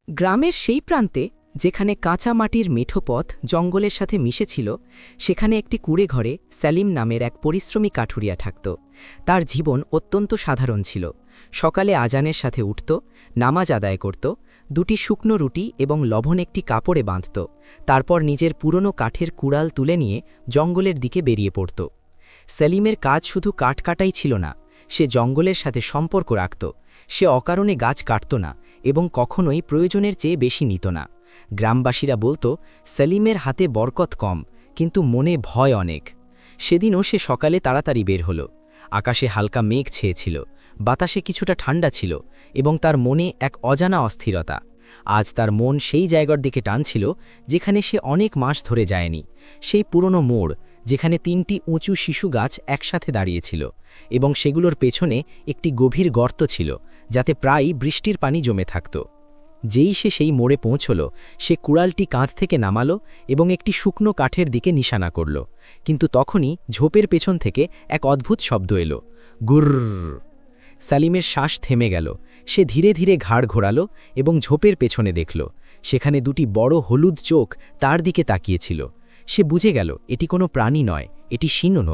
গ্রামের সেই প্রান্তে যেখানে কাঁচা মাটির মেঠো পথ জঙ্গলের সাথে মিশেছিল, সেখানে একটি কুঁড়ে ঘরে সেলিম নামের এক পরিশ্রমী কাঠুরিয়া থাকত। তার জীবন অত্যন্ত সাধারণ ছিল। সকালে আজানের সাথে উঠত, নামাজ আদায় করত, দুটি শুকনো রুটি এবং লবণ একটি কাপড়ে বাঁধত, তারপর নিজের পুরনো কাঠের কুড়াল তুলে নিয়ে জঙ্গলের দিকে বেরিয়ে পড়ত। সেলিমের কাজ শুধু কাঠ কাটাই ছিল না, সে জঙ্গলের সাথে সম্পর্ক রাখত। সে অকারণে গাছ কাটত না এবং কখনোই প্রয়োজনের চেয়ে বেশি নিত না। গ্রামবাসীরা বলতো, সেলিমের হাতে বরকত কম, কিন্তু মনে ভয় অনেক। সেদিনও সে সকালে তাড়াতাড়ি বের হল। আকাশে হালকা মেঘ ছেয়েছিল, বাতাসে কিছুটা ঠান্ডা ছিল এবং তার মনে এক অজানা অস্থিরতা। আজ তার মন সেই জায়গার দিকে টানছিল যেখানে সে অনেক মাস ধরে যায়নি। সেই পুরনো মোড় যেখানে ৩টি উঁচু শিশু গাছ একসাথে দাঁড়িয়েছিল এবং সেগুলোর পেছনে একটি গভীর গর্ত ছিল, যাতে প্রায়ই বৃষ্টির পানি জমে থাকত। যেই সে সেই মোড়ে পৌঁছল, সে কুড়ালটি কাঁধ থেকে নামালো এবং একটি শুকনো কাঠের দিকে নিশানা করল। কিন্তু তখনই ঝোপের পেছন থেকে এক অদ্ভুত শব্দ এলো, গুরর। সালিমের শ্বাস থেমে গেল। সে ধীরে ধীরে ঘাড় ঘোরালো এবং ঝোপের পেছনে দেখল। সেখানে দুটি বড় হলুদ চোখ তার দিকে তাকিয়েছিল। সে বুঝে গেল এটি কোনো প্রাণী নয়, এটি সিংহ।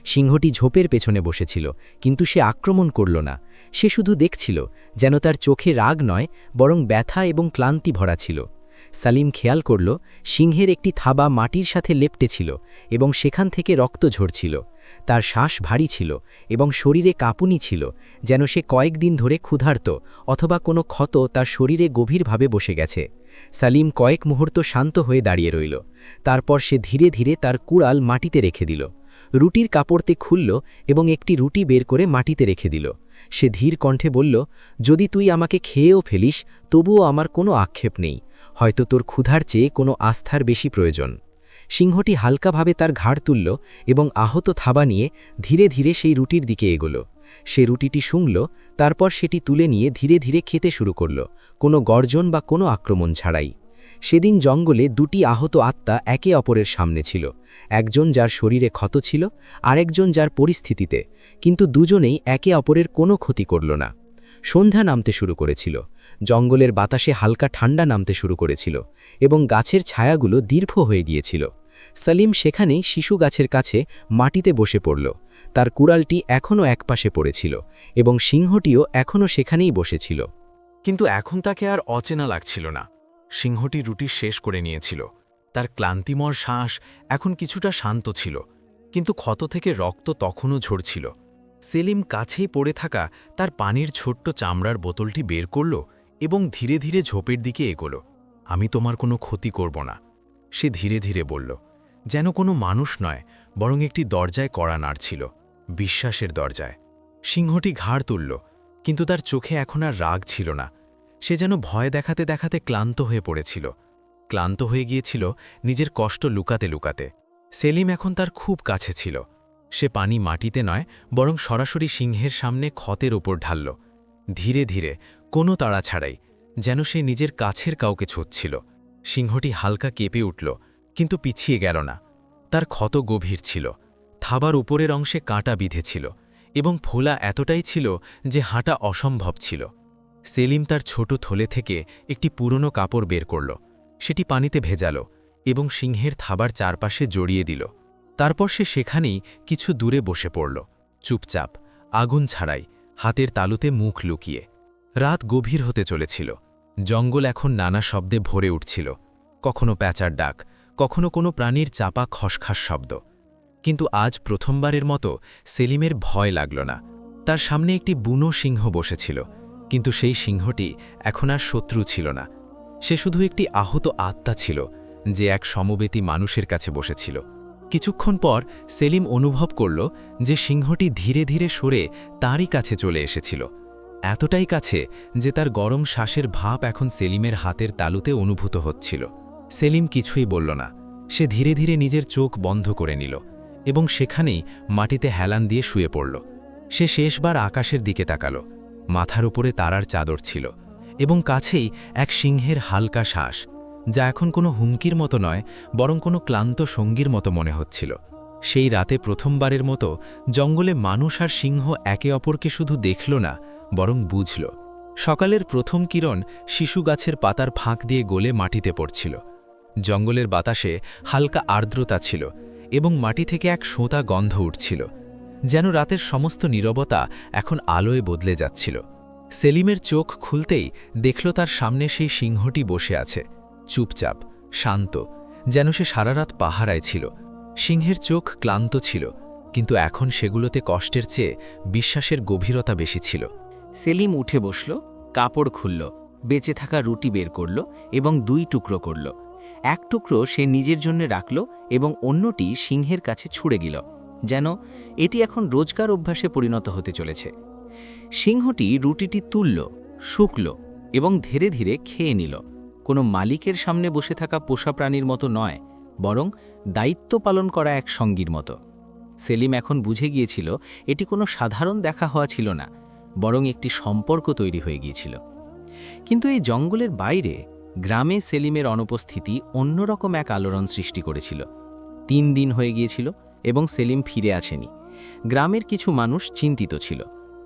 সিংহটি ঝোপের পেছনে বসেছিল, কিন্তু সে আক্রমণ করল না। সে শুধু দেখছিল, যেন তার চোখে রাগ নয়, বরং ব্যথা এবং ক্লান্তি ভরা ছিল। সালিম খেয়াল করল, সিংহের একটি থাবা মাটির সাথে লেপ্টে ছিল এবং সেখান থেকে রক্ত ঝরছিল। তার শ্বাস ভারী ছিল এবং শরীরে কাঁপুনি ছিল, যেন সে কয়েকদিন ধরে ক্ষুধার্ত অথবা কোনো ক্ষত তার শরীরে গভীরভাবে বসে গেছে। সালিম কয়েক মুহূর্ত শান্ত হয়ে দাঁড়িয়ে রইল। তারপর সে ধীরে ধীরে তার কুড়াল মাটিতে রেখে দিল। রুটির কাপড়তে খুলল এবং একটি রুটি বের করে মাটিতে রেখে দিল। সে ধীর কণ্ঠে বলল, যদি তুই আমাকে খেয়েও ফেলিস, তবুও আমার কোনো আক্ষেপ নেই। হয়তো তোর ক্ষুধার চেয়ে কোনো আস্থার বেশি প্রয়োজন। সিংহটি হালকাভাবে তার ঘাড় তুলল এবং আহত থাবা নিয়ে ধীরে ধীরে সেই রুটির দিকে এগোল। সে রুটিটি শুংল, তারপর সেটি তুলে নিয়ে ধীরে ধীরে খেতে শুরু করল, কোনো গর্জন বা কোনো আক্রমণ ছাড়াই। সেদিন জঙ্গলে দুটি আহত আত্মা একে অপরের সামনে ছিল, একজন যার শরীরে ক্ষত ছিল, আরেকজন যার পরিস্থিতিতে, কিন্তু দুজনেই একে অপরের কোনো ক্ষতি করল না। সন্ধ্যা নামতে শুরু করেছিল, জঙ্গলের বাতাসে হালকা ঠান্ডা নামতে শুরু করেছিল এবং গাছের ছায়াগুলো দীর্ঘ হয়ে গিয়েছিল। সালিম সেখানেই শিশু গাছের কাছে মাটিতে বসে পড়ল। তার কুড়ালটি এখনও একপাশে পড়েছিল এবং সিংহটিও এখনও সেখানেই বসেছিল। কিন্তু এখন তাকে আর অচেনা লাগছিল না। সিংহটি রুটি শেষ করে নিয়েছিল। তার ক্লান্তিময় শ্বাস এখন কিছুটা শান্ত ছিল, কিন্তু ক্ষত থেকে রক্ত তখনও ঝরছিল। সেলিম কাছেই পড়ে থাকা তার পানির ছোট্ট চামড়ার বোতলটি বের করল এবং ধীরে ধীরে ঝোপের দিকে এগোল। আমি তোমার কোনো ক্ষতি করব না, সে ধীরে ধীরে বলল, যেন কোনো মানুষ নয়, বরং একটি দরজায় কড়া নাড়ছিল, বিশ্বাসের দরজায়। সিংহটি ঘাড় তুলল, কিন্তু তার চোখে এখন আর রাগ ছিল না। সে যেন ভয় দেখাতে দেখাতে ক্লান্ত হয়ে পড়েছিল, ক্লান্ত হয়ে গিয়েছিল নিজের কষ্ট লুকাতে লুকাতে। সেলিম এখন তার খুব কাছে ছিল। সে পানি মাটিতে নয়, বরং সরাসরি সিংহের সামনে ক্ষতের ওপর ঢালল, ধীরে ধীরে, কোনো তাড়া ছাড়াই, যেন সে নিজের কাছের কাউকে ছুঁচ্ছিল। সিংহটি হালকা কেঁপে উঠল, কিন্তু পিছিয়ে গেল না। তার ক্ষত গভীর ছিল, থাবার উপরের অংশে কাঁটা বিঁধেছিল এবং ফোলা এতটাই ছিল যে হাঁটা অসম্ভব ছিল। সেলিম তার ছোট থলে থেকে একটি পুরনো কাপড় বের করল, সেটি পানিতে ভেজালো এবং সিংহের থাবার চারপাশে জড়িয়ে দিল। তারপর সে সেখানেই কিছু দূরে বসে পড়ল, চুপচাপ, আগুন ছাড়াই, হাতের তালুতে মুখ লুকিয়ে। রাত গভীর হতে চলেছিল। জঙ্গল এখন নানা শব্দে ভরে উঠছিল, কখনো প্যাঁচার ডাক, কখনো কোনো প্রাণীর চাপা খসখাস শব্দ। কিন্তু আজ প্রথমবারের মতো সেলিমের ভয় লাগল না। তার সামনে একটি বুনো সিংহ বসেছিল, কিন্তু সেই সিংহটি এখন আর শত্রু ছিল না। সে শুধু একটি আহত আত্মা ছিল, যে এক সমবেতী মানুষের কাছে বসেছিল। কিছুক্ষণ পর সেলিম অনুভব করল যে সিংহটি ধীরে ধীরে সরে তারই কাছে চলে এসেছিল, এতটাই কাছে যে তার গরম শ্বাসের ভাপ এখন সেলিমের হাতের তালুতে অনুভূত হচ্ছিল। সেলিম কিছুই বলল না। সে ধীরে ধীরে নিজের চোখ বন্ধ করে নিল এবং সেখানেই মাটিতে হেলান দিয়ে শুয়ে পড়ল। সে শেষবার আকাশের দিকে তাকাল। মাথার উপরে তারার চাদর ছিল এবং কাছেই এক সিংহের হালকা শ্বাস, যা এখন কোনো হুমকির মতো নয়, বরং কোনো ক্লান্ত সঙ্গীর মতো মনে হচ্ছিল। সেই রাতে প্রথমবারের মতো জঙ্গলে মানুষ আর সিংহ একে অপরকে শুধু দেখল না, বরং বুঝল। সকালের প্রথম কিরণ শিশু গাছের পাতার ফাঁক দিয়ে গলে মাটিতে পড়ছিল। জঙ্গলের বাতাসে হালকা আর্দ্রতা ছিল এবং মাটি থেকে এক সোঁতা গন্ধ উঠছিল, যেন রাতের সমস্ত নীরবতা এখন আলোয় বদলে যাচ্ছিল। সেলিমের চোখ খুলতেই দেখল তার সামনে সেই সিংহটি বসে আছে, চুপচাপ, শান্ত, যেন সে সারারাত পাহারায় ছিল। সিংহের চোখ ক্লান্ত ছিল, কিন্তু এখন সেগুলোতে কষ্টের চেয়ে বিশ্বাসের গভীরতা বেশি ছিল। সেলিম উঠে বসল, কাপড় খুলল, বেঁচে থাকা রুটি বের করল এবং 2 টুকরো করল। এক টুকরো সে নিজের জন্য রাখল এবং অন্যটি সিংহের কাছে ছুঁড়ে গেল, যেন এটি এখন রোজকার অভ্যাসে পরিণত হতে চলেছে। সিংহটি রুটিটি তুলল, শুকল এবং ধীরে ধীরে খেয়ে নিল। কোনো মালিকের সামনে বসে থাকা পোষা প্রাণীর মতো নয়, বরং দায়িত্ব পালন করা এক সঙ্গীর মতো। সেলিম এখন বুঝে গিয়েছিল এটি কোনো সাধারণ দেখা হওয়া ছিল না, বরং একটি সম্পর্ক তৈরি হয়ে গিয়েছিল। কিন্তু এই জঙ্গলের বাইরে গ্রামে সেলিমের অনুপস্থিতি অন্যরকম এক আলোড়ন সৃষ্টি করেছিল। 3 দিন হয়ে গিয়েছিল এবং সেলিম ফিরে আসেনি। গ্রামের কিছু মানুষ চিন্তিত ছিল,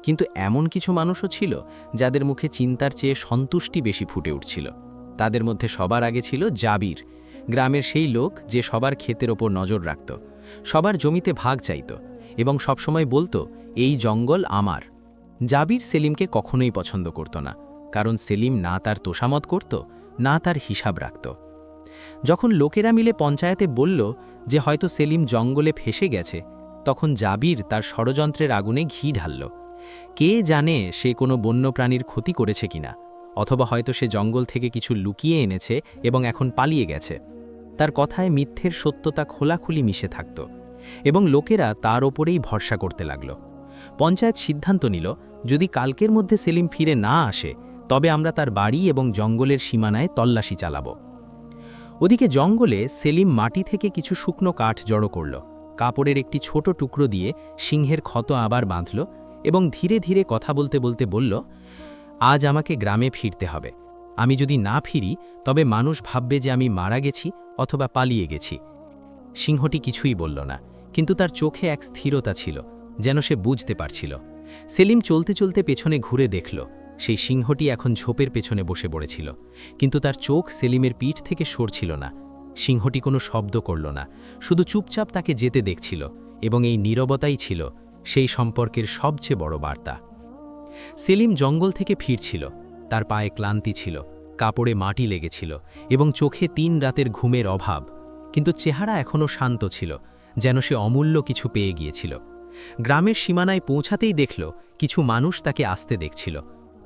কিন্তু এমন কিছু মানুষও ছিল যাদের মুখে চিন্তার চেয়ে সন্তুষ্টি বেশি ফুটে উঠছিল। তাদের মধ্যে সবার আগে ছিল জাবির, গ্রামের সেই লোক যে সবার ক্ষেতের ওপর নজর রাখত, সবার জমিতে ভাগ চাইত এবং সবসময় বলতো, এই জঙ্গল আমার। জাবির সেলিমকে কখনোই পছন্দ করত না, কারণ সেলিম না তার তোষামত করত, না তার হিসাব রাখত। যখন লোকেরা মিলে পঞ্চায়েতে বলল যে হয়তো সেলিম জঙ্গলে ফেসে গেছে, তখন জাবির তার ষড়যন্ত্রের আগুনে ঘি ঢালল। কে জানে সে কোনো বন্যপ্রাণীর ক্ষতি করেছে কিনা, অথবা হয়তো সে জঙ্গল থেকে কিছু লুকিয়ে এনেছে এবং এখন পালিয়ে গেছে। তার কথায় মিথ্যের সত্যতা খোলাখুলি মিশে থাকত এবং লোকেরা তার ওপরেই ভরসা করতে লাগল। পঞ্চায়েত সিদ্ধান্ত নিল, যদি কালকের মধ্যে সেলিম ফিরে না আসে, তবে আমরা তার বাড়ি এবং জঙ্গলের সীমানায় তল্লাশি চালাব। ওদিকে জঙ্গলে সেলিম মাটি থেকে কিছু শুকনো কাঠ জড়ো করল, কাপড়ের একটি ছোট টুকরো দিয়ে সিংহের ক্ষত আবার বাঁধল এবং ধীরে ধীরে কথা বলতে বলতে বলল, আজ আমাকে গ্রামে ফিরতে হবে। আমি যদি না ফিরি তবে মানুষ ভাববে যে আমি মারা গেছি অথবা পালিয়ে গেছি। সিংহটি কিছুই বলল না, কিন্তু তার চোখে এক স্থিরতা ছিল, যেন সে বুঝতে পারছিল। সেলিম চলতে চলতে পেছনে ঘুরে দেখল, সেই সিংহটি এখন ঝোপের পেছনে বসে পড়েছিল, কিন্তু তার চোখ সেলিমের পিঠ থেকে সরছিল না। সিংহটি কোনো শব্দ করল না, শুধু চুপচাপ তাকে যেতে দেখছিল, এবং এই নীরবতাই ছিল সেই সম্পর্কের সবচেয়ে বড় বার্তা। সেলিম জঙ্গল থেকে ফিরছিল, তার পায়ে ক্লান্তি ছিল, কাপড়ে মাটি লেগেছিল এবং চোখে 3 রাতের ঘুমের অভাব, কিন্তু চেহারা এখনও শান্ত ছিল, যেন সে অমূল্য কিছু পেয়ে গিয়েছিল। গ্রামের সীমানায় পৌঁছাতেই দেখল কিছু মানুষ তাকে আসতে দেখছিল।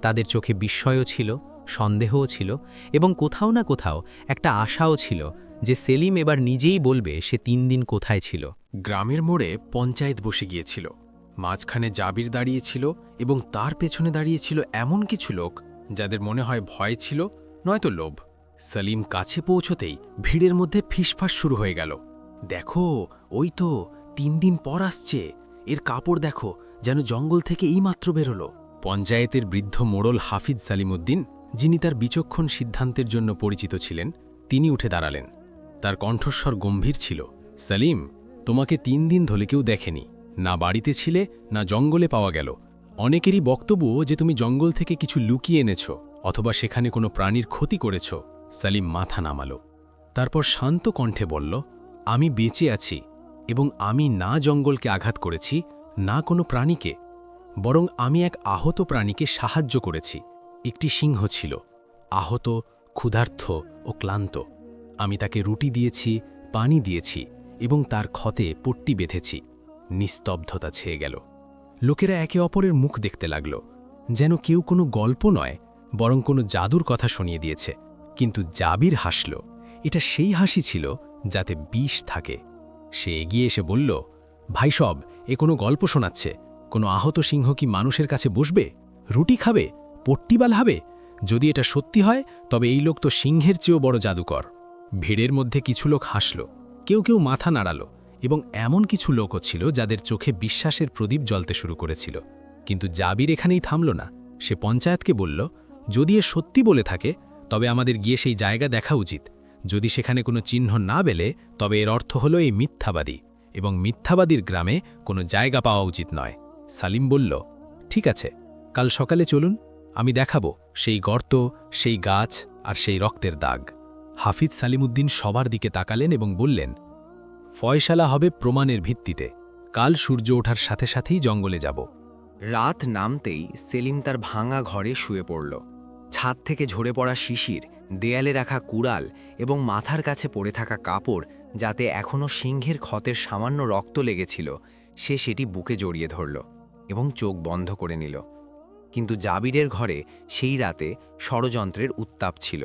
তাদের চোখে বিস্ময়ও ছিল, সন্দেহও ছিল এবং কোথাও না কোথাও একটা আশাও ছিল যে সেলিম এবার নিজেই বলবে সে 3 দিন কোথায় ছিল। গ্রামের মোড়ে পঞ্চায়েত বসে গিয়েছিল। মাঝখানে জাবির দাঁড়িয়েছিল এবং তার পেছনে দাঁড়িয়েছিল এমন কিছু লোক যাদের মনে হয় ভয় ছিল, নয়তো লোভ। সেলিম কাছে পৌঁছতেই ভিড়ের মধ্যে ফিসফাস শুরু হয়ে গেল। দেখো, ওই তো 3 দিন পর আসছে, এর কাপড় দেখো, যেন জঙ্গল থেকে এইমাত্র বেরোলো। পঞ্চায়েতের বৃদ্ধ মোড়ল হাফিজ সালিমউদ্দিন, যিনি তার বিচক্ষণ সিদ্ধান্তের জন্য পরিচিত ছিলেন, তিনি উঠে দাঁড়ালেন। তার কণ্ঠস্বর গম্ভীর ছিল। সেলিম, তোমাকে 3 দিন ধরে কেউ দেখেনি, না বাড়িতে ছিলে, না জঙ্গলে পাওয়া গেল। অনেকেরই বক্তব্য যে তুমি জঙ্গল থেকে কিছু লুকিয়ে এনেছ, অথবা সেখানে কোনো প্রাণীর ক্ষতি করেছ। সেলিম মাথা নামালো, তারপর শান্ত কণ্ঠে বলল, আমি বেঁচে আছি এবং আমি না জঙ্গলকে আঘাত করেছি, না কোনো প্রাণীকে, বরং আমি এক আহত প্রাণীকে সাহায্য করেছি। একটি সিংহ ছিল, আহত, ক্ষুধার্ত ও ক্লান্ত। আমি তাকে রুটি দিয়েছি, পানি দিয়েছি এবং তার ক্ষতে পট্টি বেঁধেছি। নিস্তব্ধতা ছেয়ে গেল। লোকেরা একে অপরের মুখ দেখতে লাগল, যেন কেউ কোনো গল্প নয়, বরং কোনো জাদুর কথা শুনিয়ে দিয়েছে। কিন্তু জাবির হাসল। এটা সেই হাসি ছিল যাতে বিষ থাকে। সে এগিয়ে এসে বলল, ভাই সব, এ কোনো গল্প শোনাচ্ছে। কোনো আহত সিংহ কি মানুষের কাছে বসবে, রুটি খাবে, পট্টি বাঁধবে? যদি এটা সত্যি হয়, তবে এই লোক তো সিংহের চেয়েও বড় জাদুকর। ভিড়ের মধ্যে কিছু লোক হাসল, কেউ কেউ মাথা নাড়াল, এবং এমন কিছু লোকও ছিল যাদের চোখে বিশ্বাসের প্রদীপ জ্বলতে শুরু করেছিল। কিন্তু জাবির এখানেই থামল না। সে পঞ্চায়েতকে বলল, যদি এ সত্যি বলে থাকে, তবে আমাদের গিয়ে সেই জায়গা দেখা উচিত। যদি সেখানে কোনো চিহ্ন না বেলে, তবে এর অর্থ হলো এই মিথ্যাবাদী, এবং মিথ্যাবাদীর গ্রামে কোনো জায়গা পাওয়া উচিত নয়। সালিম বলল, ঠিক আছে, কাল সকালে চলুন, আমি দেখাবো সেই গর্ত, সেই গাছ আর সেই রক্তের দাগ। হাফিজ সালিমউদ্দিন সবার দিকে তাকালেন এবং বললেন, ফয়সালা হবে প্রমাণের ভিত্তিতে। কাল সূর্য ওঠার সাথে সাথেই জঙ্গলে যাব। রাত নামতেই সেলিম তার ভাঙা ঘরে শুয়ে পড়ল। ছাদ থেকে ঝরে পড়া শিশির, দেয়ালে রাখা কুড়াল এবং মাথার কাছে পড়ে থাকা কাপড়, যাতে এখনও সিংহের ক্ষতের সামান্য রক্ত লেগেছিল, সে সেটি বুকে জড়িয়ে ধরল এবং চোখ বন্ধ করে নিল। কিন্তু জাবিরের ঘরে সেই রাতে ষড়যন্ত্রের উত্তাপ ছিল।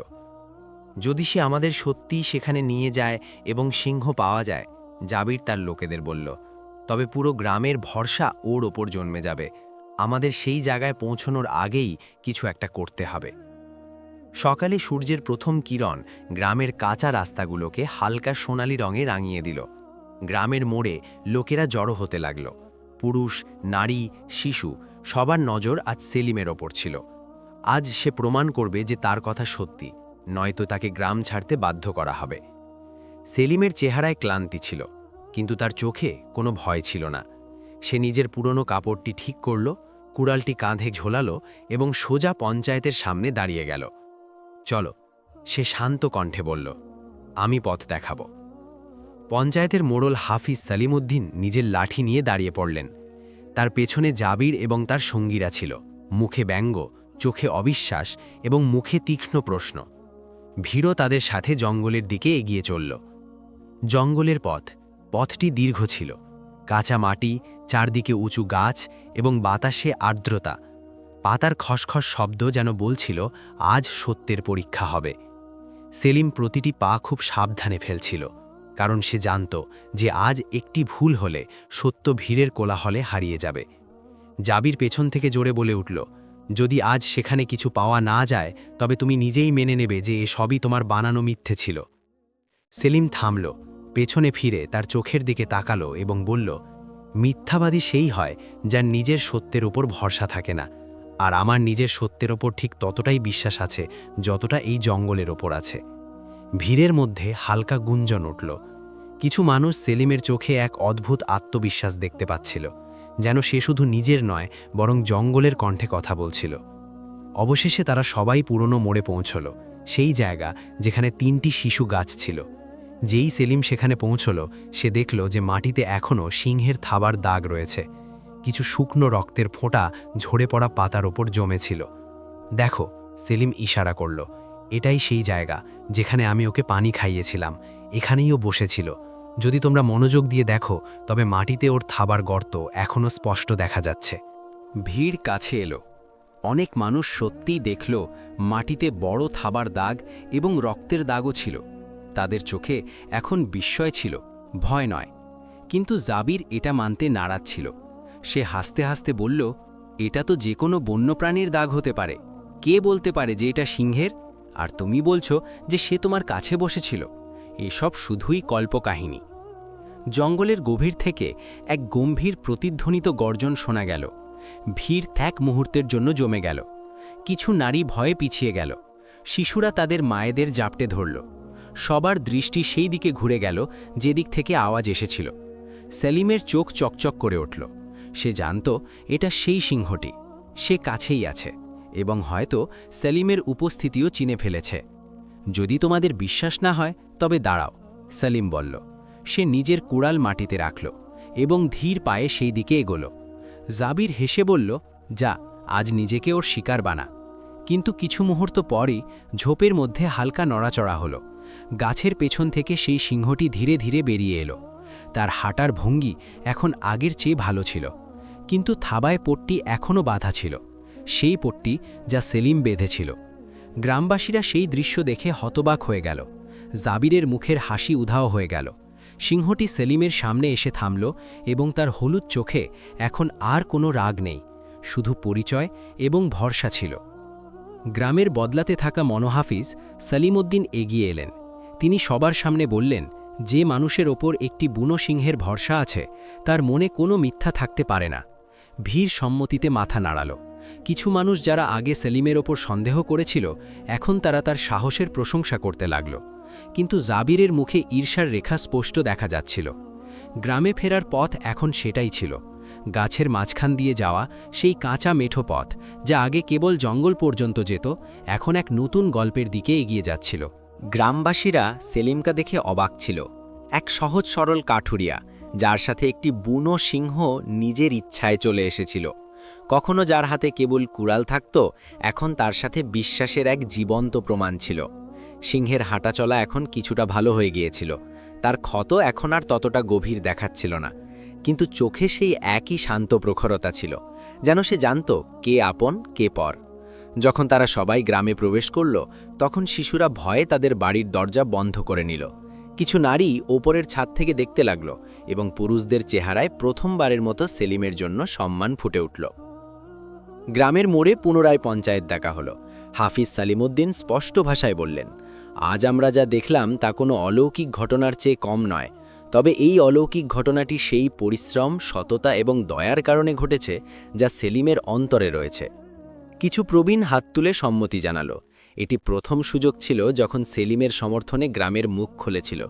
যদি সে আমাদের সত্যিই সেখানে নিয়ে যায় এবং সিংহ পাওয়া যায়, জাবির তার লোকেদের বলল, তবে পুরো গ্রামের ভরসা ওর ওপর জন্মে যাবে। আমাদের সেই জায়গায় পৌঁছানোর আগেই কিছু একটা করতে হবে। সকালে সূর্যের প্রথম কিরণ গ্রামের কাঁচা রাস্তাগুলোকে হালকা সোনালি রঙে রাঙিয়ে দিল। গ্রামের মোড়ে লোকেরা জড়ো হতে লাগল। পুরুষ, নারী, শিশু, সবার নজর আজ সেলিমের ওপর ছিল। আজ সে প্রমাণ করবে যে তার কথা সত্যি, নয়তো তাকে গ্রাম ছাড়তে বাধ্য করা হবে। সেলিমের চেহারায় ক্লান্তি ছিল, কিন্তু তার চোখে কোনো ভয় ছিল না। সে নিজের পুরনো কাপড়টি ঠিক করল, কুড়ালটি কাঁধে ঝোলালো এবং সোজা পঞ্চায়েতের সামনে দাঁড়িয়ে গেল। চলো, সে শান্ত কণ্ঠে বলল, আমি পথ দেখাব। পঞ্চায়েতের মোড়ল হাফিজ সালিমউদ্দিন নিজের লাঠি নিয়ে দাঁড়িয়ে পড়লেন। তার পেছনে জাবির এবং তার সঙ্গীরা ছিল, মুখে ব্যঙ্গ, চোখে অবিশ্বাস এবং মুখে তীক্ষ্ণ প্রশ্ন। ভিড়ও তাদের সাথে জঙ্গলের দিকে এগিয়ে চলল। জঙ্গলের পথটি দীর্ঘ ছিল, কাঁচা মাটি, চারদিকে উঁচু গাছ এবং বাতাসে আর্দ্রতা। পাতার খসখস শব্দ যেন বলছিল আজ সত্যের পরীক্ষা হবে। সেলিম প্রতিটি পা খুব সাবধানে ফেলছিল, কারণ সে জানত যে আজ একটি ভুল হলে সত্য ভিড়ের কোলাহলে হারিয়ে যাবে। জাবির পেছন থেকে জোরে বলে উঠল, যদি আজ সেখানে কিছু পাওয়া না যায়, তবে তুমি নিজেই মেনে নেবে যে এ সবই তোমার বানানো মিথ্যে ছিল। সেলিম থামল, পেছনে ফিরে তার চোখের দিকে তাকালো এবং বলল, মিথ্যাবাদী সেই হয় যার নিজের সত্যের উপর ভরসা থাকে না, আর আমার নিজের সত্যের ওপর ঠিক ততটাই বিশ্বাস আছে যতটা এই জঙ্গলের ওপর আছে। ভিড়ের মধ্যে হালকা গুঞ্জন উঠল। কিছু মানুষ সেলিমের চোখে এক অদ্ভুত আত্মবিশ্বাস দেখতে পাচ্ছিল, যেন সে শুধু নিজের নয় বরং জঙ্গলের কণ্ঠে কথা বলছিল। অবশেষে তারা সবাই পুরনো মোড়ে পৌঁছল, সেই জায়গা যেখানে 3টি শিশু গাছ ছিল। যেই সেলিম সেখানে পৌঁছল, সে দেখল যে মাটিতে এখনও সিংহের থাবার দাগ রয়েছে। কিছু শুকনো রক্তের ফোঁটা ঝরে পড়া পাতার ওপর জমেছিল। দেখো, সেলিম ইশারা করল, এটাই সেই জায়গা যেখানে আমি ওকে পানি খাইয়েছিলাম, এখানেই ও বসেছিল। যদি তোমরা মনোযোগ দিয়ে দেখো, তবে মাটিতে ওর থাবার গর্ত এখনও স্পষ্ট দেখা যাচ্ছে। ভিড় কাছে এলো। অনেক মানুষ সত্যিই দেখল মাটিতে বড় থাবার দাগ এবং রক্তের দাগও ছিল। তাদের চোখে এখন বিস্ময় ছিল, ভয় নয়। কিন্তু জাবির এটা মানতে নারাজ ছিল। সে হাসতে হাসতে বলল, এটা তো যে কোনো বন্যপ্রাণীর দাগ হতে পারে। কে বলতে পারে যে এটা সিংহের? আর তুমি বলছো যে সে তোমার কাছে বসেছিল। এসব শুধুই কল্পকাহিনী। জঙ্গলের গভীর থেকে এক গম্ভীর প্রতিধ্বনিত গর্জন শোনা গেল। ভিড় এক মুহূর্তের জন্য জমে গেল। কিছু নারী ভয়ে পিছিয়ে গেল। শিশুরা তাদের মায়েদের জাপটে ধরল। সবার দৃষ্টি সেই দিকে ঘুরে গেল যেদিক থেকে আওয়াজ এসেছিল। সেলিমের চোখ চকচক করে উঠল। সে জানত এটা সেই সিংহটি। সে কাছেই আছে এবং হয়তো সেলিমের উপস্থিতিও চিনে ফেলেছে। যদি তোমাদের বিশ্বাস না হয় তবে দাঁড়াও, সেলিম বলল। সে নিজের কুড়াল মাটিতে রাখল এবং ধীর পায়ে সেই দিকে এগোল। জাবির হেসে বলল, যা, আজ নিজেকে ওর শিকার বানা। কিন্তু কিছু মুহূর্ত পরই ঝোপের মধ্যে হালকা নড়াচড়া হলো। গাছের পেছন থেকে সেই সিংহটি ধীরে ধীরে বেরিয়ে এলো। তার হাঁটার ভঙ্গি এখন আগের চেয়ে ভালো ছিল, কিন্তু থাবায় পট্টি এখনও বাঁধা ছিল, সেই পট্টি যা সেলিম বেঁধেছিল। গ্রামবাসীরা সেই দৃশ্য দেখে হতবাক হয়ে গেল। জাবিরের মুখের হাসি উধাও হয়ে গেল। সিংহটি সেলিমের সামনে এসে থামল এবং তার হলুদ চোখে এখন আর কোনো রাগ নেই, শুধু পরিচয় এবং ভরসা ছিল। গ্রামের বদলাতে থাকা মনোহাফিজ সালিমউদ্দিন এগিয়ে এলেন। তিনি সবার সামনে বললেন, যে মানুষের ওপর একটি বুনো সিংহের ভরসা আছে, তার মনে কোনো মিথ্যা থাকতে পারে না। ভিড় সম্মতিতে মাথা নাড়াল। কিছু মানুষ যারা আগে সেলিমের ওপর সন্দেহ করেছিল, এখন তারা তার সাহসের প্রশংসা করতে লাগল। কিন্তু জাবিরের মুখে ঈর্ষার রেখা স্পষ্ট দেখা যাচ্ছিল। গ্রামে ফেরার পথ এখন সেটাই ছিল। গাছের মাঝখান দিয়ে যাওয়া সেই কাঁচা মেঠো পথ, যা আগে কেবল জঙ্গল পর্যন্ত যেত, এখন এক নতুন গল্পের দিকে এগিয়ে যাচ্ছিল। গ্রামবাসীরা সেলিমকে দেখে অবাক ছিল। এক সহজ সরল কাঠুরিয়া, যার সাথে একটি বুনো সিংহ নিজের ইচ্ছায় চলে এসেছিল। কখনো যার হাতে কেবল কুড়াল থাকত, এখন তার সাথে বিশ্বাসের এক জীবন্ত প্রমাণ ছিল। সিংহের হাঁটাচলা এখন কিছুটা ভালো হয়ে গিয়েছিল, তার ক্ষত এখন আর ততটা গভীর দেখাচ্ছিল না, কিন্তু চোখে সেই একই শান্ত প্রখরতা ছিল, যেন সে জানত কে আপন কে পর। যখন তারা সবাই গ্রামে প্রবেশ করল, তখন শিশুরা ভয়ে তাদের বাড়ির দরজা বন্ধ করে নিল। কিছু নারী ওপরের ছাদ থেকে দেখতে লাগল এবং পুরুষদের চেহারায় প্রথমবারের মতো সেলিমের জন্য সম্মান ফুটে উঠল। গ্রামের মোড়ে পুনরায় পঞ্চায়েত ডাকা হলো। হাফিজ সালিমউদ্দিন স্পষ্ট ভাষায় বললেন, আজ আমরা যা দেখলাম তা কোনো অলৌকিক ঘটনার চেয়ে কম নয়, তবে এই অলৌকিক ঘটনাটি সেই পরিশ্রম, সততা এবং দয়ার কারণে ঘটেছে যা সেলিমের অন্তরে রয়েছে। কিছু প্রবীণ হাত তুলে সম্মতি জানালো। এটি প্রথম সুযোগ ছিল যখন সেলিমের সমর্থনে গ্রামের মুখ খুলেছিল।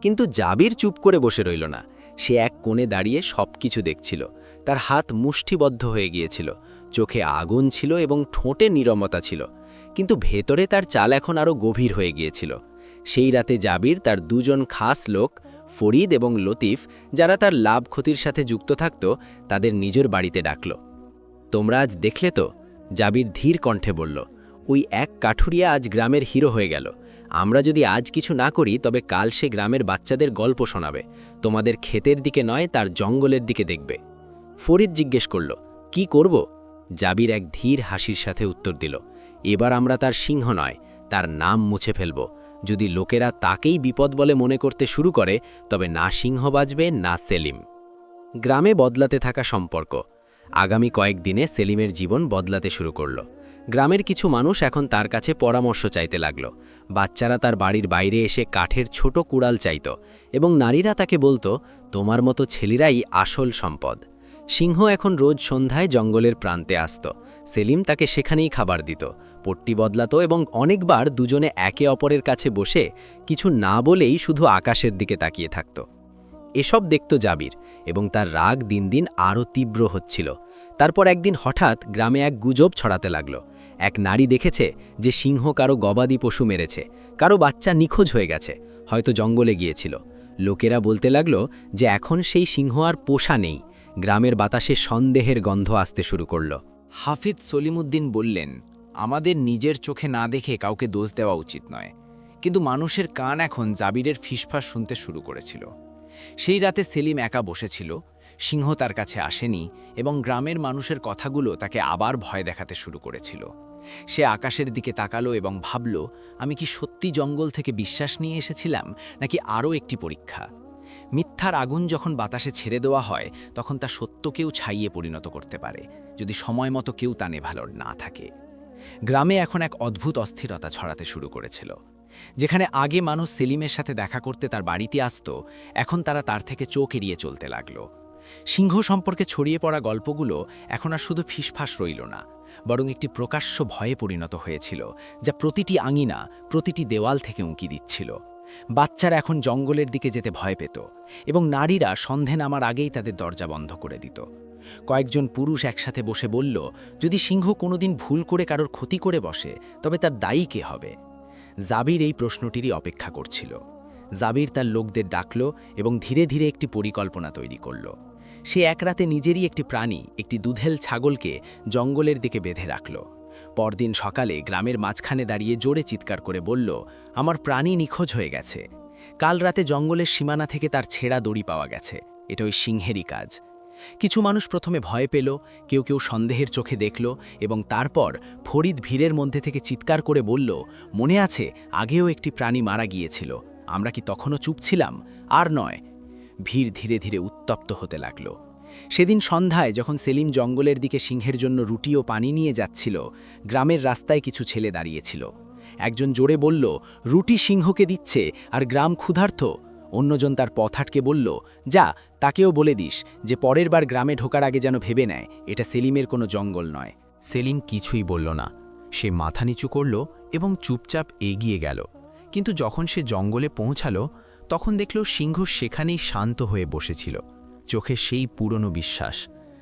কিন্তু জাবির চুপ করে বসে রইল না। সে এক কোণে দাঁড়িয়ে সবকিছু দেখছিল। তার হাত মুষ্টিবদ্ধ হয়ে গিয়েছিল, চোখে আগুন ছিল এবং ঠোঁটে নীরবতা ছিল, কিন্তু ভেতরে তার চাল এখন আরও গভীর হয়ে গিয়েছিল। সেই রাতে জাবির তার দুজন খাস লোক, ফরিদ এবং লতিফ, যারা তার লাভ ক্ষতির সাথে যুক্ত থাকত, তাদের নিজের বাড়িতে ডাকল। তোমরা আজ দেখলে তো, জাবির ধীর কণ্ঠে বলল, ওই এক কাঠুরিয়া আজ গ্রামের হিরো হয়ে গেল। আমরা যদি আজ কিছু না করি তবে কাল সে গ্রামের বাচ্চাদের গল্প শোনাবে। তোমাদের ক্ষেতের দিকে নয়, তার জঙ্গলের দিকে দেখবে। ফরিদ জিজ্ঞেস করল, কি করব? জাবির এক ধীর হাসির সাথে উত্তর দিল, এবার আমরা তার সিংহ নয়, তার নাম মুছে ফেলব। যদি লোকেরা তাকেই বিপদ বলে মনে করতে শুরু করে, তবে না সিংহ বাঁচবে না সেলিম। গ্রামে বদলাতে থাকা সম্পর্ক। আগামী কয়েকদিনে সেলিমের জীবন বদলাতে শুরু করল। গ্রামের কিছু মানুষ এখন তার কাছে পরামর্শ চাইতে লাগল। বাচ্চারা তার বাড়ির বাইরে এসে কাঠের ছোট কুড়াল চাইত এবং নারীরা তাকে বলতো, তোমার মতো ছেলেরাই আসল সম্পদ। সিংহ এখন রোজ সন্ধ্যায় জঙ্গলের প্রান্তে আসত। সেলিম তাকে সেখানেই খাবার দিত, পট্টি বদলাত এবং অনেকবার দুজনে একে অপরের কাছে বসে কিছু না বলেই শুধু আকাশের দিকে তাকিয়ে থাকত। এসব দেখত জাবির এবং তার রাগ দিন দিন আরও তীব্র হচ্ছিল। তারপর একদিন হঠাৎ গ্রামে এক গুজব ছড়াতে লাগল। এক নারী দেখেছে যে সিংহ কারো গবাদি পশু মেরেছে, কারো বাচ্চা নিখোঁজ হয়ে গেছে, হয়তো জঙ্গলে গিয়েছিল। লোকেরা বলতে লাগল যে এখন সেই সিংহ আর পোষা নেই। গ্রামের বাতাসে সন্দেহের গন্ধ আসতে শুরু করল। হাফিজ সলিমউদ্দিন বললেন, আমাদের নিজের চোখে না দেখে কাউকে দোষ দেওয়া উচিত নয়। কিন্তু মানুষের কান এখন জাবিরের ফিসফাস শুনতে শুরু করেছিল। সেই রাতে সেলিম একা বসেছিল, সিংহ তার কাছে আসেনি এবং গ্রামের মানুষের কথাগুলো তাকে আবার ভয় দেখাতে শুরু করেছিল। সে আকাশের দিকে তাকালো এবং ভাবল, আমি কি সত্যি জঙ্গল থেকে বিশ্বাস নিয়ে এসেছিলাম, নাকি আরও একটি পরীক্ষা? মিথ্যার আগুন যখন বাতাসে ছেড়ে দেওয়া হয়, তখন তা সত্যকেও ছাইয়ে পরিণত করতে পারে, যদি সময় মতো কেউ তা নেভালো না থাকে। গ্রামে এখন এক অদ্ভুত অস্থিরতা ছড়াতে শুরু করেছিল। যেখানে আগে মানুষ সেলিমের সাথে দেখা করতে তার বাড়িতে আসত, এখন তারা তার থেকে চোখ এড়িয়ে চলতে লাগল। সিংহ সম্পর্কে ছড়িয়ে পড়া গল্পগুলো এখন আর শুধু ফিসফাস রইল না, বরং একটি প্রকাশ্য ভয়ে পরিণত হয়েছিল, যা প্রতিটি আঙিনা, প্রতিটি দেওয়াল থেকে উঁকি দিচ্ছিল। বাচ্চারা এখন জঙ্গলের দিকে যেতে ভয় পেত এবং নারীরা সন্ধে নামার আগেই তাদের দরজা বন্ধ করে দিত। কয়েকজন পুরুষ একসাথে বসে বলল, যদি সিংহ কোনোদিন ভুল করে কারোর ক্ষতি করে বসে, তবে তার দায়ী কে হবে? জাবির এই প্রশ্নটিরই অপেক্ষা করছিল। জাবির তার লোকদের ডাকল এবং ধীরে ধীরে একটি পরিকল্পনা তৈরি করল। সে এক রাতে নিজেরই একটি প্রাণী, একটি দুধেল ছাগলকে জঙ্গলের দিকে বেঁধে রাখল। পরদিন সকালে গ্রামের মাঝখানে দাঁড়িয়ে জোরে চিৎকার করে বলল, আমার প্রাণী নিখোঁজ হয়ে গেছে। কাল রাতে জঙ্গলের সীমানা থেকে তার ছেঁড়া দড়ি পাওয়া গেছে। এটা ওই সিংহেরই কাজ। কিছু মানুষ প্রথমে ভয় পেল, কেউ কেউ সন্দেহের চোখে দেখল এবং তারপর ফরিদ ভিড়ের মধ্যে থেকে চিৎকার করে বলল, মনে আছে আগেও একটি প্রাণী মারা গিয়েছিল, আমরা কি তখনও চুপ ছিলাম? আর নয়। ভিড় ধীরে ধীরে উত্তপ্ত হতে লাগল। সেদিন সন্ধ্যায় যখন সেলিম জঙ্গলের দিকে সিংহের জন্য রুটি ও পানি নিয়ে যাচ্ছিল, গ্রামের রাস্তায় কিছু ছেলে দাঁড়িয়েছিল। একজন জোরে বলল, রুটি সিংহকে দিচ্ছে আর গ্রাম ক্ষুধার্ত। অন্যজন তার পথ আটকে বলল, যা, তাকেও বলে দিস যে পরের বার গ্রামে ঢোকার আগে যেন ভেবে নেয় এটা সেলিমের কোনো জঙ্গল নয়। সেলিম কিছুই বলল না। সে মাথা নিচু করল এবং চুপচাপ এগিয়ে গেল। কিন্তু যখন সে জঙ্গলে পৌঁছালো, তখন দেখল সিংহ সেখানেই শান্ত হয়ে বসেছিল, চোখে সেই পুরনো বিশ্বাস।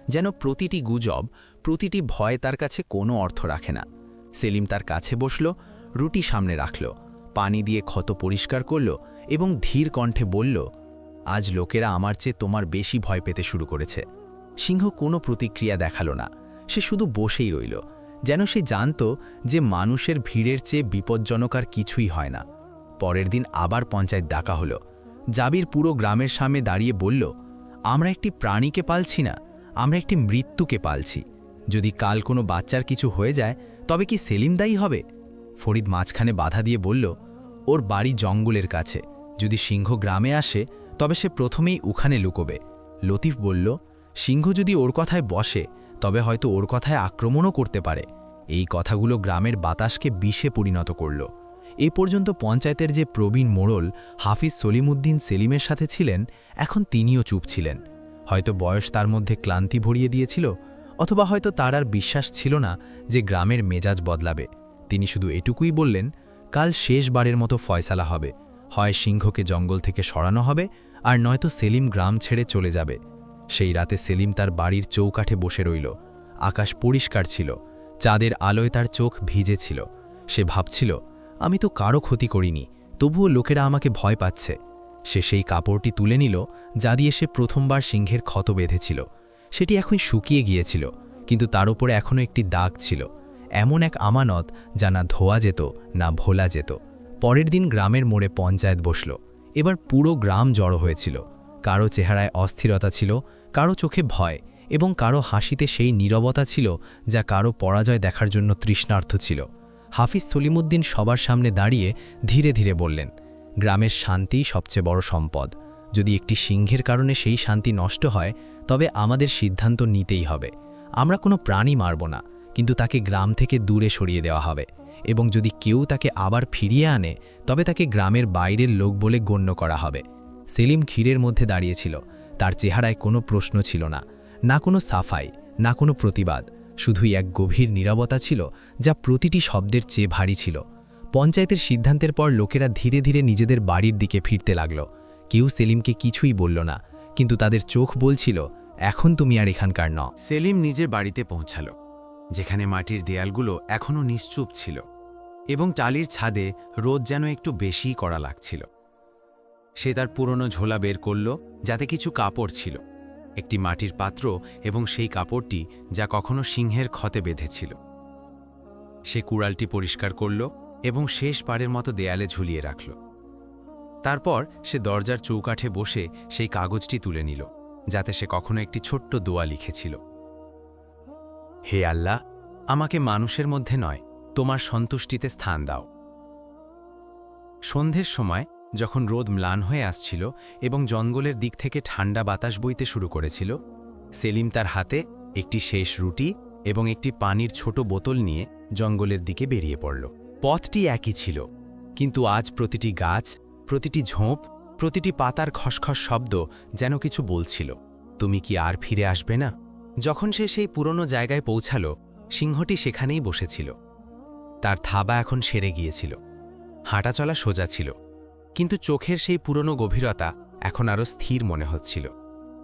যেন প্রতিটি গুজব, প্রতিটি ভয় তার কাছে কোনো অর্থ রাখে না। সেলিম তার কাছে বসল, রুটি সামনে রাখল, পানি দিয়ে ক্ষত পরিষ্কার করল এবং ধীর কণ্ঠে বলল, আজ লোকেরা আমার চেয়ে তোমার বেশি ভয় পেতে শুরু করেছে। সিংহ কোনো প্রতিক্রিয়া দেখালো না, সে শুধু বসেই রইল, যেন সে জানত যে মানুষের ভিড়ের চেয়ে বিপজ্জনক আর কিছুই হয় না। পরের দিন আবার পঞ্চায়েত ডাকা হলো। জাবির পুরো গ্রামের সামনে দাঁড়িয়ে বলল, আমরা একটি প্রাণীকে পালছি না, আমরা একটি মৃত্যুকে পালছি। যদি কাল কোনো বাচ্চার কিছু হয়ে যায় তবে কি সেলিম দায়ী হবে? ফরিদ মাঝখানে বাধা দিয়ে বলল, ওর বাড়ি জঙ্গলের কাছে, যদি সিংহ গ্রামে আসে তবে সে প্রথমেই ওখানে লুকোবে। লতিফ বলল, সিংহ যদি ওর কথায় বসে তবে হয়তো ওর কথায় আক্রমণও করতে পারে। এই কথাগুলো গ্রামের বাতাসকে বিষে পরিণত করল। এ পর্যন্ত পঞ্চায়েতের যে প্রবীণ মোড়ল হাফিজ সলিমুদ্দিন সেলিমের সাথে ছিলেন, এখন তিনিও চুপ ছিলেন। হয়তো বয়স তার মধ্যে ক্লান্তি ভরিয়ে দিয়েছিল, অথবা হয়তো তার আর বিশ্বাস ছিল না যে গ্রামের মেজাজ বদলাবে। তিনি শুধু এটুকুই বললেন, কাল শেষবারের মতো ফয়সালা হবে, হয় সিংহকে জঙ্গল থেকে সরানো হবে আর নয়তো সেলিম গ্রাম ছেড়ে চলে যাবে। সেই রাতে সেলিম তার বাড়ির চৌকাঠে বসে রইল। আকাশ পরিষ্কার ছিল, চাঁদের আলোয় তার চোখ ভিজে ছিল। সে ভাবছিল, আমি তো কারো ক্ষতি করিনি, তবুও লোকেরা আমাকে ভয় পাচ্ছে। সে সেই কাপড়টি তুলে নিল যা দিয়ে সে প্রথমবার সিংহের ক্ষত বেঁধেছিল। সেটি এখন শুকিয়ে গিয়েছিল, কিন্তু তার উপরে এখনও একটি দাগ ছিল, এমন এক আমানত যা না ধোয়া যেত না ভোলা যেত। পরের দিন গ্রামের মোড়ে পঞ্চায়েত বসল। এবার পুরো গ্রাম জড়ো হয়েছিল। কারো চেহারায় অস্থিরতা ছিল, কারো চোখে ভয়, এবং কারো হাসিতে সেই নীরবতা ছিল যা কারো পরাজয় দেখার জন্য তৃষ্ণার্থ ছিল। হাফিজ সলিমুদ্দিন সবার সামনে দাঁড়িয়ে ধীরে ধীরে বললেন, গ্রামের শান্তিই সবচেয়ে বড় সম্পদ। যদি একটি সিংহের কারণে সেই শান্তি নষ্ট হয় তবে আমাদের সিদ্ধান্ত নিতেই হবে। আমরা কোনো প্রাণী মারব না, কিন্তু তাকে গ্রাম থেকে দূরে সরিয়ে দেওয়া হবে, এবং যদি কেউ তাকে আবার ফিরিয়ে আনে তবে তাকে গ্রামের বাইরের লোক বলে গণ্য করা হবে। সেলিম ক্ষীরের মধ্যে দাঁড়িয়েছিল। তার চেহারায় কোনো প্রশ্ন ছিল না, না কোনো সাফাই, না কোনো প্রতিবাদ, শুধুই এক গভীর নীরবতা ছিল যা প্রতিটি শব্দের চেয়ে ভারী ছিল। পঞ্চায়েতের সিদ্ধান্তের পর লোকেরা ধীরে ধীরে নিজেদের বাড়ির দিকে ফিরতে লাগল। কেউ সেলিমকে কিছুই বলল না, কিন্তু তাদের চোখ বলছিল, এখন তুমি আর এখানকার ন। সেলিম নিজের বাড়িতে পৌঁছাল, যেখানে মাটির দেয়ালগুলো এখনও নিশ্চুপ ছিল এবং টালির ছাদে রোদ যেন একটু বেশিই কড়া লাগছিল। সে তার পুরনো ঝোলা বের করল, যাতে কিছু কাপড় ছিল, একটি মাটির পাত্র এবং সেই কাপড়টি যা কখনো সিংহের ক্ষতে বেঁধেছিল। সে কুড়ালটি পরিষ্কার করল এবং শেষবারের মতো দেয়ালে ঝুলিয়ে রাখল। তারপর সে দরজার চৌকাঠে বসে সেই কাগজটি তুলে নিল, যাতে সে কখনো একটি ছোট্ট দোয়া লিখেছিল, হে আল্লাহ, আমাকে মানুষের মধ্যে নয়, তোমার সন্তুষ্টিতে স্থান দাও। সন্ধ্যের সময় যখন রোদ ম্লান হয়ে আসছিল এবং জঙ্গলের দিক থেকে ঠান্ডা বাতাস বইতে শুরু করেছিল, সেলিম তার হাতে একটি শেষ রুটি এবং একটি পানির ছোট বোতল নিয়ে জঙ্গলের দিকে বেরিয়ে পড়ল। পথটি একই ছিল, কিন্তু আজ প্রতিটি গাছ, প্রতিটি ঝোপ, প্রতিটি পাতার খসখস শব্দ যেন কিছু বলছিল, তুমি কি আর ফিরে আসবে না? যখন সে সেই পুরনো জায়গায় পৌঁছাল, সিংহটি সেখানেই বসেছিল। তার থাবা এখন সেরে গিয়েছিল, হাঁটাচলা সোজা ছিল, কিন্তু চোখের সেই পুরনো গভীরতা এখন আরও স্থির মনে হচ্ছিল।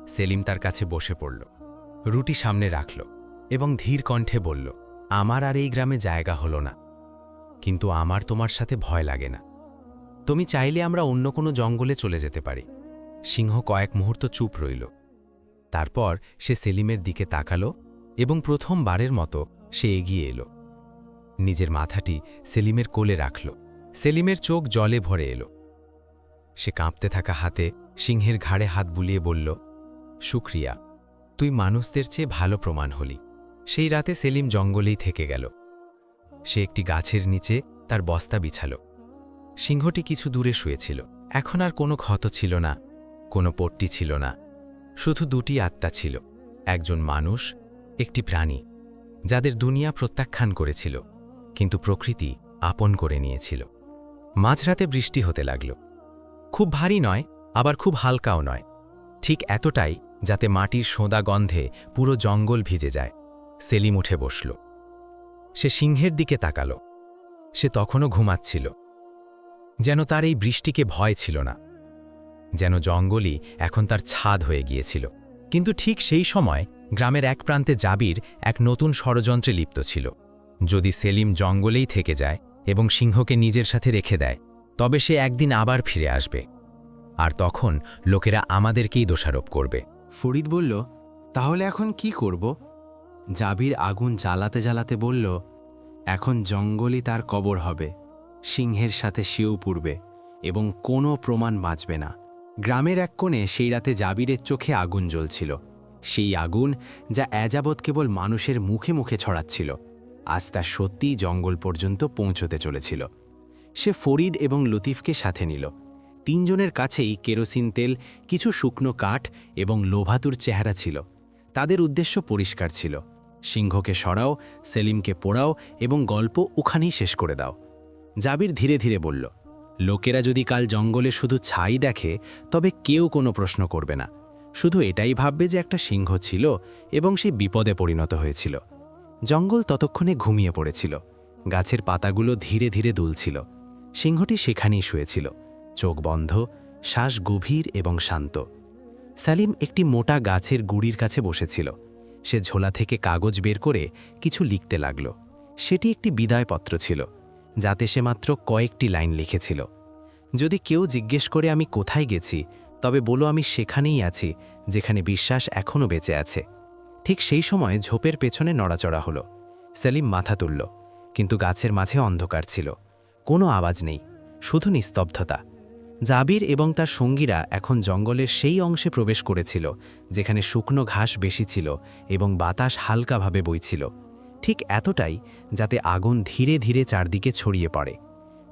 সেলিম তার কাছে বসে পড়ল, রুটি সামনে রাখল এবং ধীর কণ্ঠে বলল, আমার আর এই গ্রামে জায়গা হলো না, কিন্তু আমার তোমার সাথে ভয় লাগে না। তুমি চাইলে আমরা অন্য কোনো জঙ্গলে চলে যেতে পারি। সিংহ কয়েক মুহূর্ত চুপ রইল। তারপর সে সেলিমের দিকে তাকালো এবং প্রথমবারের মতো সে এগিয়ে এলো। নিজের মাথাটি সেলিমের কোলে রাখল। সেলিমের চোখ জলে ভরে এলো। সে কাঁপতে থাকা হাতে সিংহের ঘাড়ে হাত বুলিয়ে বলল, শুক্রিয়া, তুই মানুষদের চেয়ে ভালো প্রমাণ হলি। সেই রাতে সেলিম জঙ্গলেই থেকে গেল। সে একটি গাছের নিচে তার বস্তা বিছাল। সিংহটি কিছু দূরে শুয়েছিল। এখন আর কোনো ক্ষত ছিল না, কোনো পট্টি ছিল না, শুধু দুটি আত্মা ছিল, একজন মানুষ, একটি প্রাণী, যাদের দুনিয়া প্রত্যাখ্যান করেছিল, কিন্তু প্রকৃতি আপন করে নিয়েছিল। মাঝরাতে বৃষ্টি হতে লাগল। খুব ভারী নয়, আবার খুব হালকাও নয়, ঠিক এতটাই যাতে মাটির সোঁদা গন্ধে পুরো জঙ্গল ভিজে যায়। সেলিম উঠে বসল। সে সিংহের দিকে তাকাল। সে তখনও ঘুমাচ্ছিল। যেন তার এই বৃষ্টিকে ভয় ছিল না, যেন জঙ্গলই এখন তার ছাদ হয়ে গিয়েছিল। কিন্তু ঠিক সেই সময় গ্রামের এক প্রান্তে জাবির এক নতুন ষড়যন্ত্রে লিপ্ত ছিল। যদি সেলিম জঙ্গলেই থেকে যায় এবং সিংহকে নিজের সাথে রেখে দেয়, তবে সে একদিন আবার ফিরে আসবে, আর তখন লোকেরা আমাদেরকেই দোষারোপ করবে। ফরিদ বলল, তাহলে এখন কি করব? জাবির আগুন জ্বালাতে জ্বালাতে বলল, এখন জঙ্গলই তার কবর হবে, সিংহের সাথে সেও পুড়বে এবং কোনো প্রমাণ বাঁচবে না। গ্রামের এক কোণে সেই রাতে জাবিরের চোখে আগুন জ্বলছিল। সেই আগুন যা এযাবৎ কেবল মানুষের মুখে মুখে ছড়াচ্ছিল, আজ তা সত্যিই জঙ্গল পর্যন্ত পৌঁছতে চলেছিল। সে ফরিদ এবং লতিফকে সাথে নিল। তিনজনের কাছেই কেরোসিন তেল, কিছু শুকনো কাঠ এবং লোভাতুর চেহারা ছিল। তাদের উদ্দেশ্য পরিষ্কার ছিল, সিংহকে সরাও, সেলিমকে পোড়াও এবং গল্প ওখানেই শেষ করে দাও। জাবির ধীরে ধীরে বলল, লোকেরা যদি কাল জঙ্গলে শুধু ছাই দেখে, তবে কেউ কোনো প্রশ্ন করবে না, শুধু এটাই ভাববে যে একটা সিংহ ছিল এবং সে বিপদে পরিণত হয়েছিল। জঙ্গল ততক্ষণে ঘুমিয়ে পড়েছিল। গাছের পাতাগুলো ধীরে ধীরে দুলছিল। সিংহটি সেখানেই শুয়েছিল, চোখ বন্ধ, শ্বাস গভীর এবং শান্ত। সালিম একটি মোটা গাছের গুড়ির কাছে বসেছিল। সে ঝোলা থেকে কাগজ বের করে কিছু লিখতে লাগল। সেটি একটি বিদায়পত্র ছিল, যাতে সে মাত্র কয়েকটি লাইন লিখেছিল। যদি কেউ জিজ্ঞেস করে আমি কোথায় গেছি, তবে বলো আমি সেখানেই আছি যেখানে বিশ্বাস এখনও বেঁচে আছে। ঠিক সেই সময় ঝোপের পেছনে নড়াচড়া হলো। সেলিম মাথা তুলল, কিন্তু গাছের মাঝে অন্ধকার ছিল, কোনো আওয়াজ নেই, শুধু নিস্তব্ধতা। জাবির এবং তার সঙ্গীরা এখন জঙ্গলের সেই অংশে প্রবেশ করেছিল যেখানে শুকনো ঘাস বেশি ছিল এবং বাতাস হালকাভাবে বইছিল, ঠিক এতটাই যাতে আগুন ধীরে ধীরে চারদিকে ছড়িয়ে পড়ে।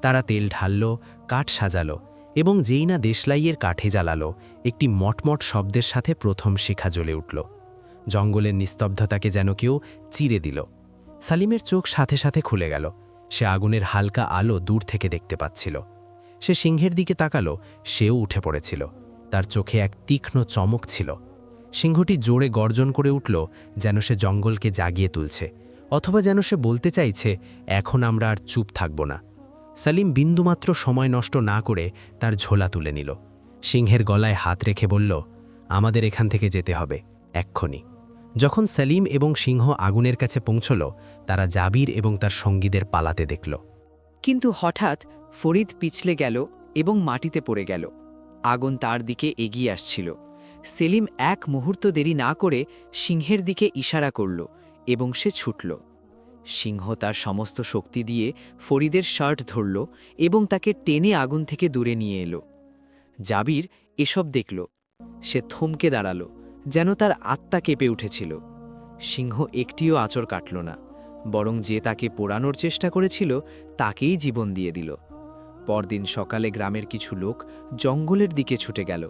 তারা তেল ঢালল, কাঠ সাজালো এবং যেই না দেশলাইয়ের কাঠে জ্বালালো, একটি মটমট শব্দের সাথে প্রথম শিখা জ্বলে উঠল। জঙ্গলের নিস্তব্ধতাকে যেন কেউ চিরে দিল। সালিমের চোখ সাথে সাথে খুলে গেল। সে আগুনের হালকা আলো দূর থেকে দেখতে পাচ্ছিল। সে সিংহের দিকে তাকালো, সেও উঠে পড়েছিল। তার চোখে এক তীক্ষ্ণ চমক ছিল। সিংহটি জোরে গর্জন করে উঠল, যেন সে জঙ্গলকে জাগিয়ে তুলছে, অথবা যেন সে বলতে চাইছে, এখন আমরা আর চুপ থাকব না। সালিম বিন্দুমাত্র সময় নষ্ট না করে তার ঝোলা তুলে নিল। সিংহের গলায় হাত রেখে বলল, আমাদের এখান থেকে যেতে হবে, এক্ষুনি। যখন সালিম এবং সিংহ আগুনের কাছে পৌঁছল, তারা জাবির এবং তার সঙ্গীদের পালাতে দেখল। কিন্তু হঠাৎ ফরিদ পিছলে গেল এবং মাটিতে পড়ে গেল। আগুন তার দিকে এগিয়ে আসছিল। সেলিম এক মুহূর্ত দেরি না করে সিংহের দিকে ইশারা করল এবং সে ছুটল। সিংহ তার সমস্ত শক্তি দিয়ে ফরিদের শার্ট ধরল এবং তাকে টেনে আগুন থেকে দূরে নিয়ে এলো। জাবির এসব দেখল। সে থমকে দাঁড়াল, যেন তার আত্মা কেঁপে উঠেছিল। সিংহ একটিও আঁচড় কাটল না, বরং যে তাকে পোড়ানোর চেষ্টা করেছিল তাকেই জীবন দিয়ে দিল। পরদিন সকালে গ্রামের কিছু লোক জঙ্গলের দিকে ছুটে গেল।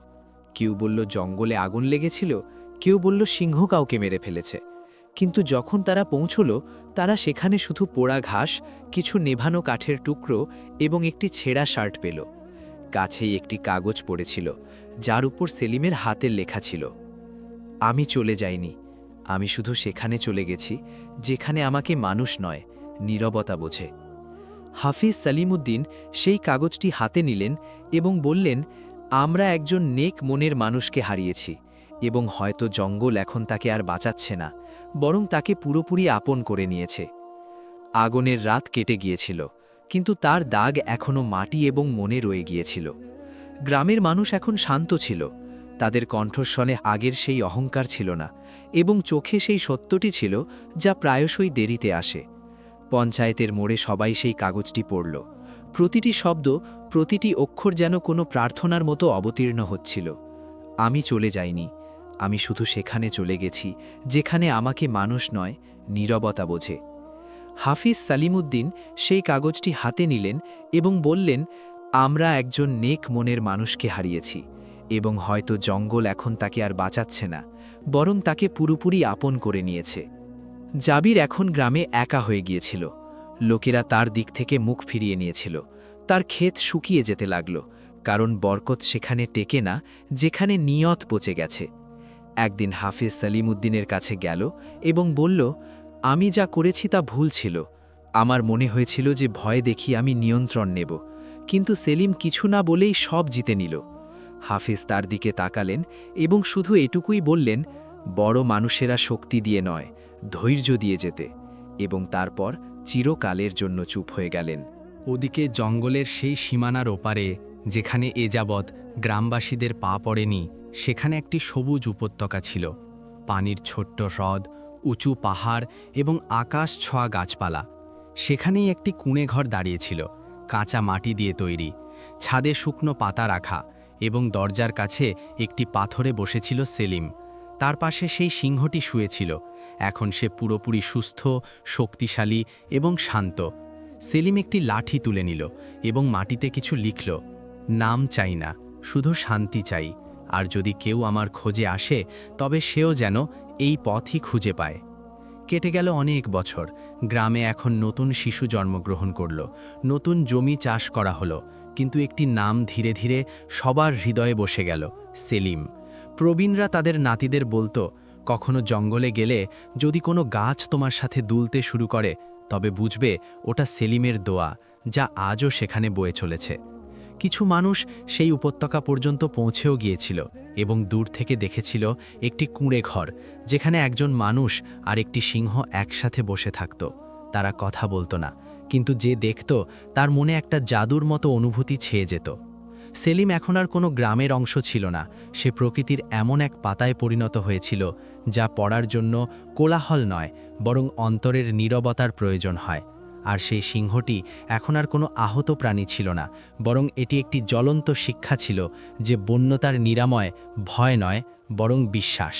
কেউ বলল জঙ্গলে আগুন লেগেছিল, কেউ বলল সিংহ কাউকে মেরে ফেলেছে। কিন্তু যখন তারা পৌঁছল, তারা সেখানে শুধু পোড়া ঘাস, কিছু নেভানো কাঠের টুকরো এবং একটি ছেঁড়া শার্ট পেল। কাছেই একটি কাগজ পড়েছিল, যার উপর সেলিমের হাতের লেখা ছিল, আমি চলে যাইনি, আমি শুধু সেখানে চলে গেছি যেখানে আমাকে মানুষ নয়, নীরবতা বোঝে। হাফিজ সালিমউদ্দিন সেই কাগজটি হাতে নিলেন এবং বললেন, আমরা একজন নেক মনের মানুষকে হারিয়েছি এবং হয়তো জঙ্গল এখন তাকে আর বাঁচাচ্ছে না, বরং তাকে পুরোপুরি আপন করে নিয়েছে। আগুনের রাত কেটে গিয়েছিল, কিন্তু তার দাগ এখনও মাটি এবং মনে রয়ে গিয়েছিল। গ্রামের মানুষ এখন শান্ত ছিল। তাদের কণ্ঠস্বরে আগের সেই অহংকার ছিল না এবং চোখে সেই সত্যটি ছিল যা প্রায়শই দেরিতে আসে। পঞ্চায়েতের মোড়ে সবাই সেই কাগজটি পড়ল। প্রতিটি শব্দ, প্রতিটি অক্ষর যেন কোনো প্রার্থনার মতো অবতীর্ণ হচ্ছিল। আমি চলে যাইনি, আমি শুধু সেখানে চলে গেছি যেখানে আমাকে মানুষ নয়, নীরবতা বোঝে। হাফিজ সালিমউদ্দিন সেই কাগজটি হাতে নিলেন এবং বললেন, আমরা একজন নেক মনের মানুষকে হারিয়েছি এবং হয়তো জঙ্গল এখন তাকে আর বাঁচাচ্ছে না, বরং তাকে পুরোপুরি আপন করে নিয়েছে। জাবির এখন গ্রামে একা হয়ে গিয়েছিল। লোকেরা তার দিক থেকে মুখ ফিরিয়ে নিয়েছিল। তার ক্ষেত শুকিয়ে যেতে লাগল, কারণ বরকত সেখানে টেকে না যেখানে নিয়ত পচে গেছে। একদিন হাফিজ সালিমউদ্দিনের কাছে গেল এবং বলল, আমি যা করেছি তা ভুল ছিল। আমার মনে হয়েছিল যে ভয় দেখি আমি নিয়ন্ত্রণ নেব, কিন্তু সেলিম কিছু না বলেই সব জিতে নিল। হাফিজ তার দিকে তাকালেন এবং শুধু এটুকুই বললেন, বড় মানুষেরা শক্তি দিয়ে নয়, ধৈর্য দিয়ে যেতে, এবং তারপর চিরকালের জন্য চুপ হয়ে গেলেন। ওদিকে জঙ্গলের সেই সীমানার ওপারে, যেখানে এ যাবৎ গ্রামবাসীদের পা পড়েনি, সেখানে একটি সবুজ উপত্যকা ছিল। পানির ছোট্ট হ্রদ, উঁচু পাহাড় এবং আকাশ ছোঁয়া গাছপালা। সেখানেই একটি কুঁড়েঘর দাঁড়িয়েছিল, কাঁচা মাটি দিয়ে তৈরি, ছাদে শুকনো পাতা রাখা, এবং দরজার কাছে একটি পাথরে বসেছিল সেলিম। তার পাশে সেই সিংহটি শুয়েছিল। এখন সে পুরোপুরি সুস্থ, শক্তিশালী এবং শান্ত। সেলিম একটি লাঠি তুলে নিল এবং মাটিতে কিছু লিখল। নাম চাই না, শুধু শান্তি চাই, আর যদি কেউ আমার খোঁজে আসে তবে সেও যেন এই পথই খুঁজে পায়। কেটে গেল অনেক বছর। গ্রামে এখন নতুন শিশু জন্মগ্রহণ করল, নতুন জমি চাষ করা হলো, কিন্তু একটি নাম ধীরে ধীরে সবার হৃদয়ে বসে গেল, সেলিম। প্রবীণরা তাদের নাতিদের বলতো, কখনো জঙ্গলে গেলে যদি কোনো গাছ তোমার সাথে দুলতে শুরু করে, তবে বুঝবে ওটা সেলিমের দোয়া, যা আজও সেখানে বয়ে চলেছে। কিছু মানুষ সেই উপত্যকা পর্যন্ত পৌঁছেও গিয়েছিল এবং দূর থেকে দেখেছিল একটি কুঁড়ে ঘর, যেখানে একজন মানুষ আর একটি সিংহ একসাথে বসে থাকত। তারা কথা বলতো না, কিন্তু যে দেখত তার মনে একটা জাদুর মতো অনুভূতি ছেয়ে যেত। সেলিম এখন আর কোনো গ্রামের অংশ ছিল না, সে প্রকৃতির এমন এক পাতায় পরিণত হয়েছিল যা পড়ার জন্য কোলাহল নয়, বরং অন্তরের নীরবতার প্রয়োজন হয়। আর সেই সিংহটি এখন আর কোনো আহত প্রাণী ছিল না, বরং এটি একটি জ্বলন্ত শিক্ষা ছিল যে বন্যতার নিরাময় ভয় নয়, বরং বিশ্বাস।